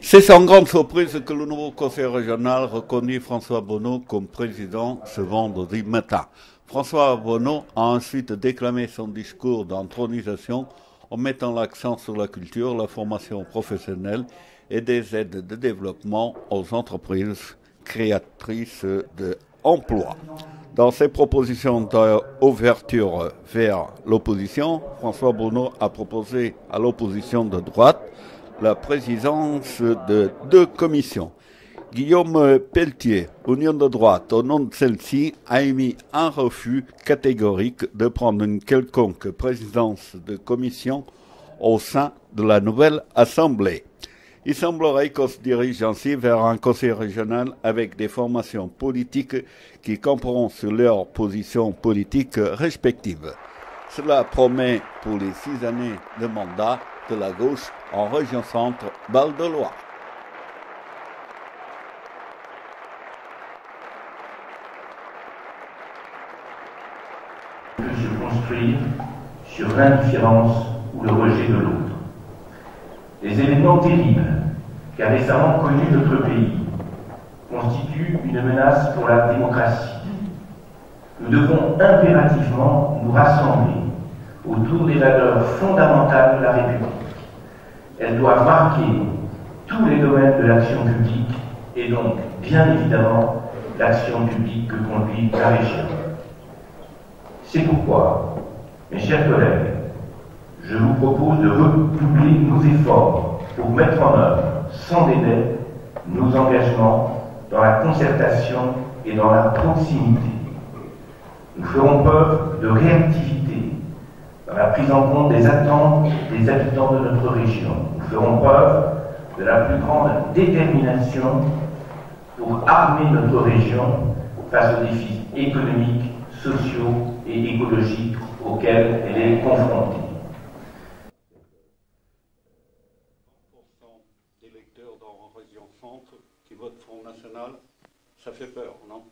C'est sans grande surprise que le nouveau conseil régional reconnaît François Bonneau comme président ce vendredi matin. François Bonneau a ensuite déclamé son discours d'intronisation en mettant l'accent sur la culture, la formation professionnelle et des aides de développement aux entreprises créatrices d'emplois. Dans ses propositions d'ouverture vers l'opposition, François Bonneau a proposé à l'opposition de droite la présidence de deux commissions. Guillaume Pelletier, Union de droite, au nom de celle-ci, a émis un refus catégorique de prendre une quelconque présidence de commission au sein de la nouvelle Assemblée. Il semblerait qu'on se dirige ainsi vers un conseil régional avec des formations politiques qui camperont sur leurs positions politiques respectives. Cela promet pour les 6 années de mandat de la gauche en région centre Val-de-Loire. Peut se construire sur l'indifférence ou le rejet de l'autre. Les événements terribles qu'a récemment connu notre pays constituent une menace pour la démocratie. Nous devons impérativement nous rassembler autour des valeurs fondamentales de la République. Elles doivent marquer tous les domaines de l'action publique et donc, bien évidemment, l'action publique que conduit la région. C'est pourquoi, mes chers collègues, je vous propose de redoubler nos efforts pour mettre en œuvre, sans délai, nos engagements dans la concertation et dans la proximité. Nous ferons preuve de réactivité dans la prise en compte des attentes des habitants de notre région. Nous ferons preuve de la plus grande détermination pour armer notre région face aux défis économiques, sociaux et écologiques auxquels elle est confrontée. D'électeurs dans la région centre qui votent Front National, ça fait peur, non?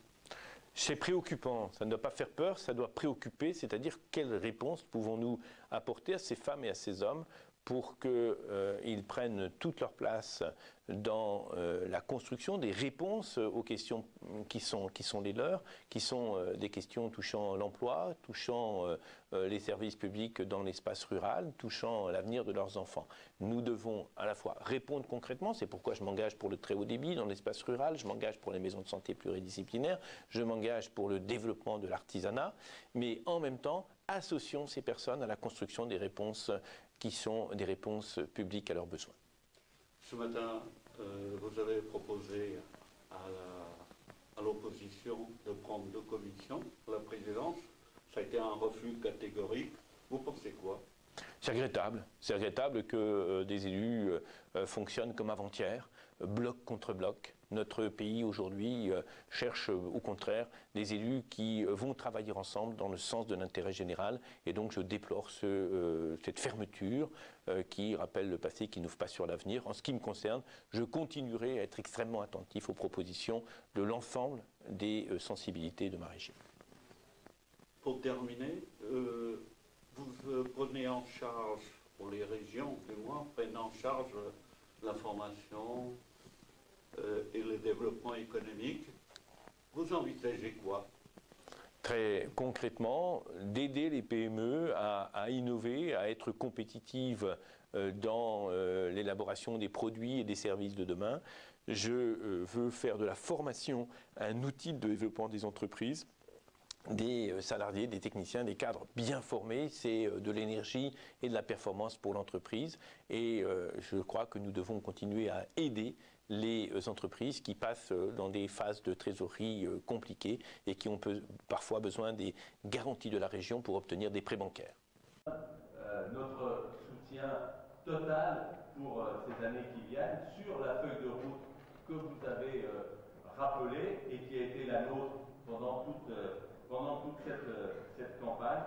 C'est préoccupant, ça ne doit pas faire peur, ça doit préoccuper, c'est-à-dire quelle réponse pouvons-nous apporter à ces femmes et à ces hommes pour qu'ils prennent toute leur place dans la construction des réponses aux questions qui sont les leurs, qui sont des questions touchant l'emploi, touchant les services publics dans l'espace rural, touchant l'avenir de leurs enfants. Nous devons à la fois répondre concrètement, c'est pourquoi je m'engage pour le très haut débit dans l'espace rural, je m'engage pour les maisons de santé pluridisciplinaires, je m'engage pour le développement de l'artisanat, mais en même temps, associons ces personnes à la construction des réponses qui sont des réponses publiques à leurs besoins. Ce matin, vous avez proposé à l'opposition de prendre deux commissions pour la présidence. Ça a été un refus catégorique. Vous pensez quoi? C'est regrettable que des élus fonctionnent comme avant-hier, bloc contre bloc. Notre pays aujourd'hui cherche au contraire des élus qui vont travailler ensemble dans le sens de l'intérêt général et donc je déplore cette fermeture qui rappelle le passé, qui n'ouvre pas sur l'avenir. En ce qui me concerne, je continuerai à être extrêmement attentif aux propositions de l'ensemble des sensibilités de ma région. Pour terminer, vous prenez en charge, pour les régions du moins, prenez en charge la formation et le développement économique. Vous envisagez quoi? Très concrètement, d'aider les PME à innover, à être compétitives dans l'élaboration des produits et des services de demain. Je veux faire de la formation un outil de développement des entreprises, des salariés, des techniciens, des cadres bien formés, c'est de l'énergie et de la performance pour l'entreprise. Et je crois que nous devons continuer à aider les entreprises qui passent dans des phases de trésorerie compliquées et qui ont parfois besoin des garanties de la région pour obtenir des prêts bancaires. Notre soutien total pour ces années qui viennent sur la feuille de route que vous avez rappelée et qui a été la nôtre pendant toute cette campagne.